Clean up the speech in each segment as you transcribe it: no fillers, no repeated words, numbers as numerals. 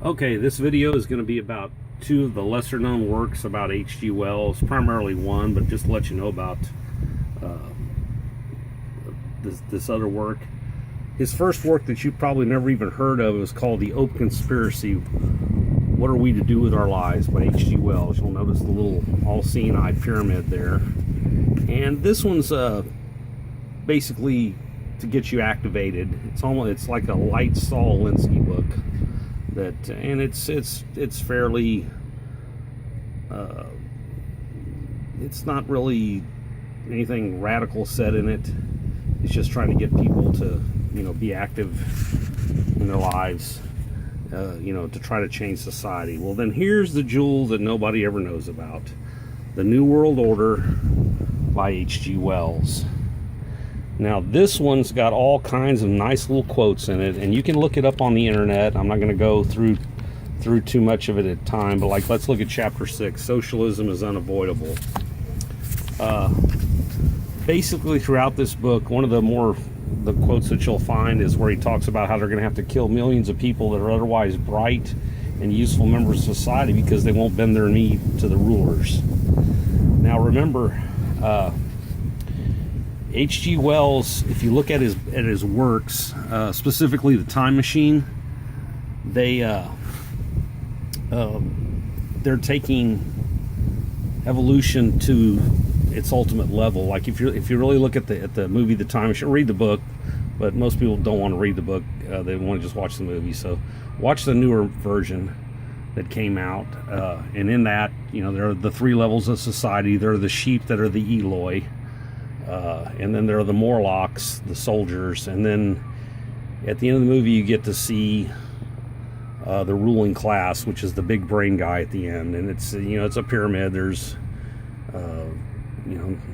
Okay, this video is going to be about two of the lesser known works about H.G. Wells, primarily one, but just to let you know about this other work. His first work that you probably never even heard of is called The Open Conspiracy, What Are We to Do with Our Lives by H.G. Wells. You'll notice the little all-seeing eye pyramid there. And this one's basically to get you activated. It's like a light Saul Alinsky book. And it's fairly it's not really anything radical said in it. It's just trying to get people to be active in their lives, to try to change society. Well, then here's the jewel that nobody ever knows about: The New World Order by H.G. Wells. Now this one's got all kinds of nice little quotes in it, and you can look it up on the internet. I'm not going to go through too much of it at time, but let's look at chapter 6, Socialism is Unavoidable. Basically throughout this book, one of the quotes that you'll find is where he talks about how they're going to have to kill millions of people that are otherwise bright and useful members of society because they won't bend their knee to the rulers. Now remember, H.G. Wells, if you look at his works, specifically The Time Machine, they're taking evolution to its ultimate level. Like if you really look at the movie The Time Machine, read the book, but most people don't want to read the book. They want to just watch the movie. So watch the newer version that came out, and in that, there are the three levels of society. There are the sheep that are the Eloi. And then there are the Morlocks, the soldiers, and then at the end of the movie you get to see the ruling class, which is the big brain guy at the end. And it's it's a pyramid. There's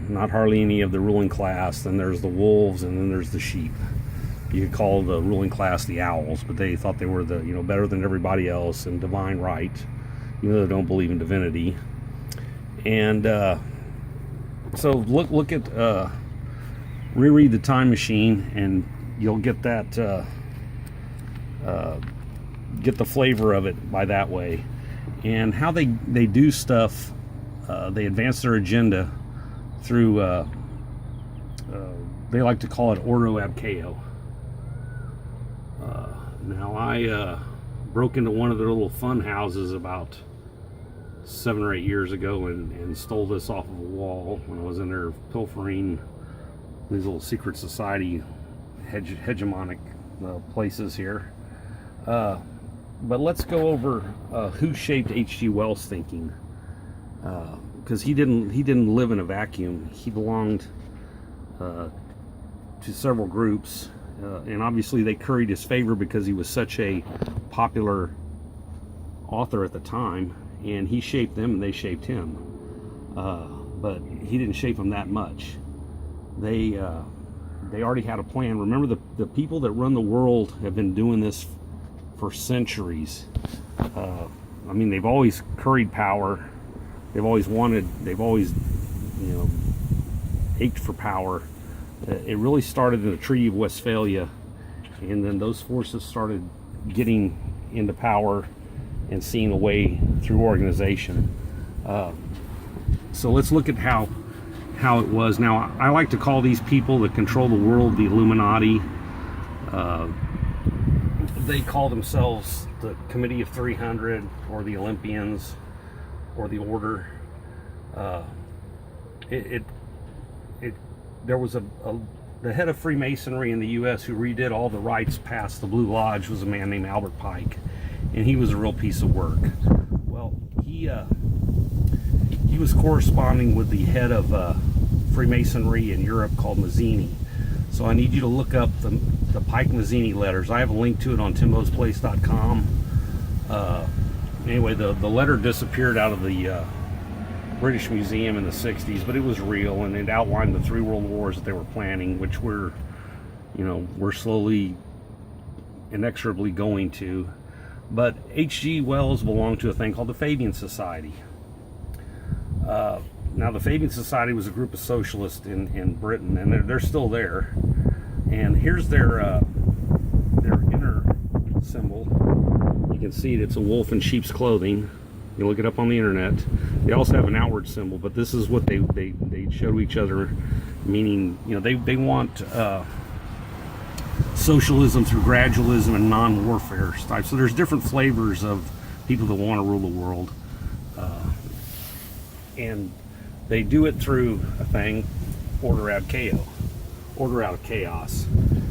not hardly any of the ruling class. Then there's the wolves, and then there's the sheep. You could call the ruling class the owls, but they thought they were the better than everybody else and divine right, even though they don't believe in divinity. And so look at reread The Time Machine, and you'll get that get the flavor of it by that way. And how they do stuff, they advance their agenda through they like to call it Ordo ab Chao. Now I broke into one of their little fun houses about 7 or 8 years ago and stole this off of a wall when I was in there pilfering these little secret society hegemonic places here. But let's go over who shaped H.G. Wells' thinking, because he didn't live in a vacuum. He belonged to several groups, and obviously they curried his favor because he was such a popular author at the time. And he shaped them, and they shaped him. But he didn't shape them that much. They already had a plan. Remember, the people that run the world have been doing this for centuries. They've always curried power. They've always ached for power. It really started in the Treaty of Westphalia, and then those forces started getting into power and seeing a way through organization. So let's look at how it was. Now, I like to call these people that control the world the Illuminati. They call themselves the Committee of 300, or the Olympians, or the Order. There was the head of Freemasonry in the U.S. who redid all the rites past the Blue Lodge was a man named Albert Pike. And he was a real piece of work. Well, he was corresponding with the head of Freemasonry in Europe called Mazzini. So I need you to look up the Pike Mazzini letters. I have a link to it on timbosplace.com. Anyway, the letter disappeared out of the British Museum in the 60s, but it was real, and it outlined the 3 world wars that they were planning, which we're slowly, inexorably going to. But H.G. Wells belonged to a thing called the Fabian Society. Now, the Fabian Society was a group of socialists in Britain, and they're still there. And here's their inner symbol. You can can see it, it's a wolf in sheep's clothing. You look it up on the internet. They also have an outward symbol, but this is what they show to each other, meaning, you know, they want socialism through gradualism and non-warfare type. So there's different flavors of people that want to rule the world, and they do it through a thing, order out of chaos.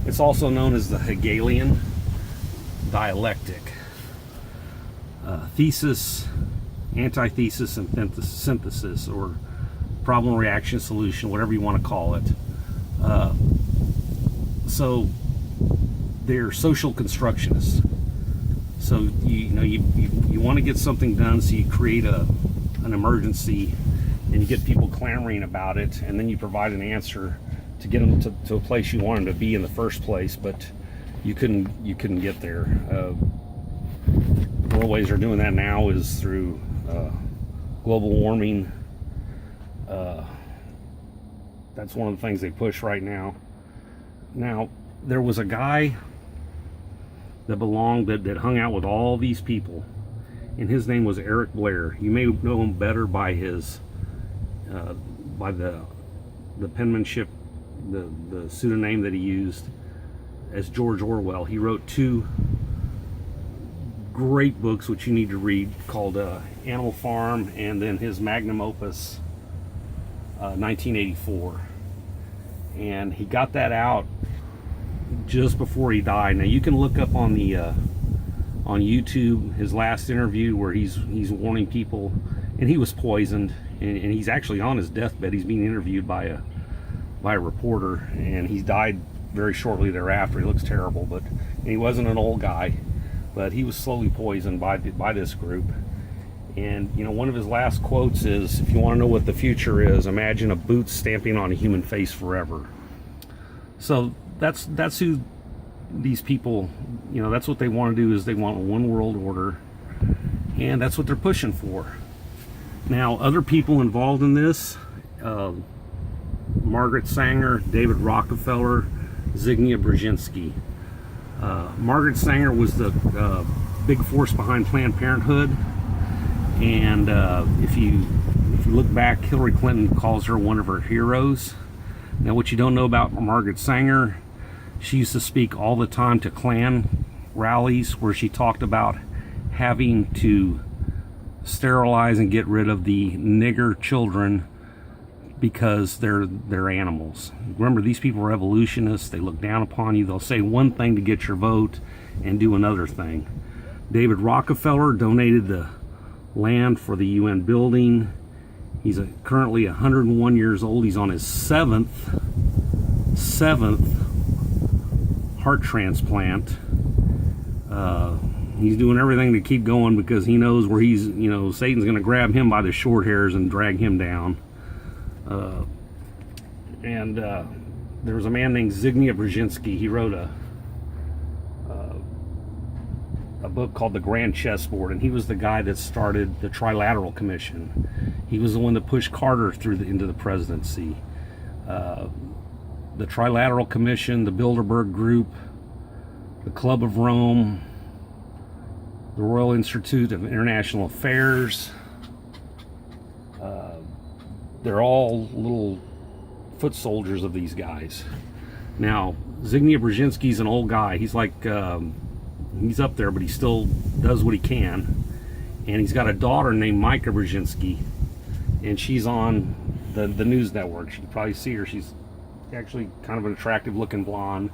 It's also known as the Hegelian dialectic. Thesis, antithesis, and synthesis, or problem, reaction, solution, whatever you want to call it. So they're social constructionists. So you want to get something done, so you create an emergency, and you get people clamoring about it, and then you provide an answer to get them to a place you want them to be in the first place, but you couldn't get there. One of the ways they're doing that now is through global warming. That's one of the things they push right now. Now, there was a guy that hung out with all these people, and his name was Eric Blair. You may know him better by his by the penmanship, the pseudonym that he used as George Orwell. He wrote 2 great books which you need to read, called Animal Farm, and then his magnum opus, 1984. And he got that out just before he died. Now you can look up on the on YouTube his last interview where he's warning people, and he was poisoned, and he's actually on his deathbed. He's being interviewed by a reporter, and he died very shortly thereafter. He looks terrible, but he wasn't an old guy, but he was slowly poisoned by this group. And you know, one of his last quotes is, "If you want to know what the future is, imagine a boot stamping on a human face forever." So that's who these people, you know, that's what they want to do, is they want a one world order, and that's what they're pushing for. Now, other people involved in this, Margaret Sanger, David Rockefeller, Zbigniew Brzezinski. Margaret Sanger was the big force behind Planned Parenthood, and if you look back, Hillary Clinton calls her one of her heroes. Now, what you don't know about Margaret Sanger, she used to speak all the time to Klan rallies where she talked about having to sterilize and get rid of the nigger children because they're animals. Remember, these people are evolutionists. They look down upon you. They'll say one thing to get your vote and do another thing. David Rockefeller donated the land for the UN building. He's currently 101 years old. He's on his seventh heart transplant. He's doing everything to keep going because he knows where Satan's going to grab him by the short hairs and drag him down. There was a man named Zbigniew Brzezinski. He wrote a book called The Grand Chessboard, and he was the guy that started the Trilateral Commission. He was the one that pushed Carter into the presidency. The Trilateral Commission, the Bilderberg Group, the Club of Rome, the Royal Institute of International Affairs. They're all little foot soldiers of these guys. Now, Zbigniew Brzezinski's an old guy. He's like, he's up there, but he still does what he can. And he's got a daughter named Micah Brzezinski, and she's on the news network. You can probably see her. She's actually kind of an attractive looking blonde.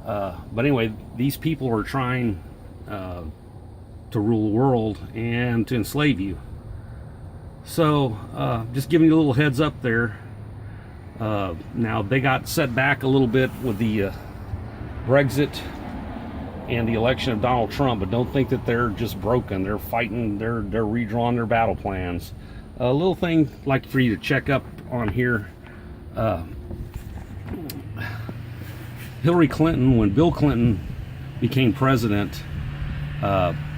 But anyway, these people are trying to rule the world and to enslave you. So just giving you a little heads up there. Now, they got set back a little bit with the Brexit and the election of Donald Trump, but don't think that they're just broken. They're fighting, they're redrawing their battle plans. A little thing I'd like for you to check up on here. Hillary Clinton, when Bill Clinton became president,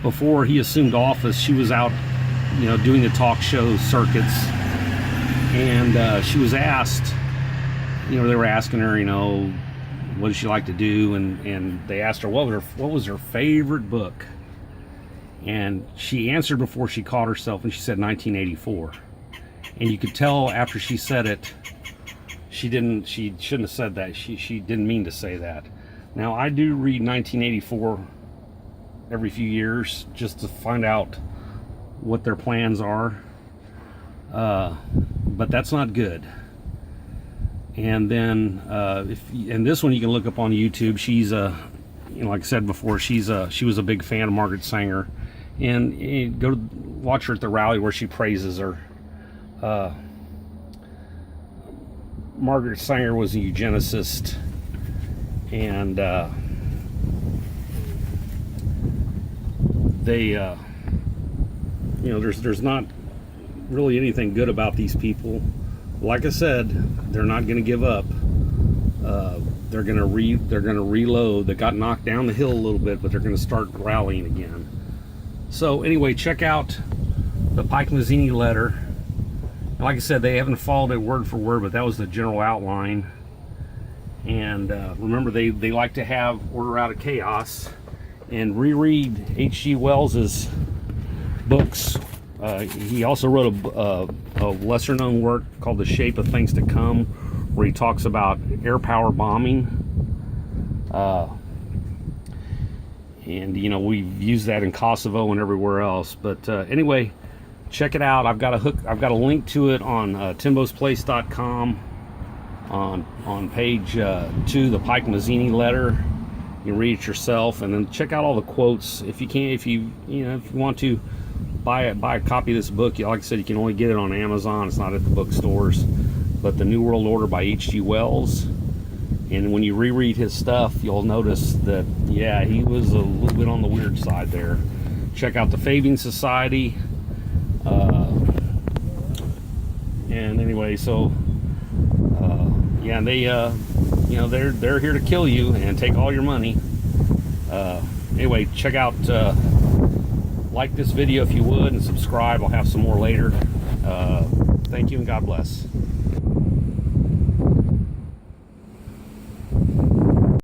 before he assumed office, she was out, doing the talk show circuits, and she was asked, they were asking her, what does she like to do, and they asked her what was her favorite book, And she answered before she caught herself, and she said 1984. And you could tell after she said it, she shouldn't have said that. She didn't mean to say that. Now, I do read 1984 every few years just to find out what their plans are. But that's not good. And then, and this one you can look up on YouTube. She's like I said before, she was a big fan of Margaret Sanger, and go watch her at the rally where she praises her. Margaret Sanger was a eugenicist, and there's not really anything good about these people. Like I said, they're not going to give up. They're going to reload. They got knocked down the hill a little bit, but they're going to start rallying again. So anyway, check out the Pike Mazzini letter. Like I said, they haven't followed it word for word, but that was the general outline. And remember, they like to have order out of chaos. And reread H.G. Wells's books. He also wrote a lesser-known work called The Shape of Things to Come, where he talks about air power bombing. And we've used that in Kosovo and everywhere else. But anyway, check it out. I've got a link to it on timbosplace.com on page 2, the Pike Mazzini letter. You can read it yourself, and then check out all the quotes if you can. If you want to buy a copy of this book, like I said, you can only get it on Amazon. It's not at the bookstores. But The New World Order by H.G. Wells. And when you reread his stuff, you'll notice that, yeah, he was a little bit on the weird side there. Check out the Fabian Society. And anyway, so yeah, they they're here to kill you and take all your money. Anyway, check out, like this video if you would, and subscribe. I'll have some more later. Thank you, and God bless.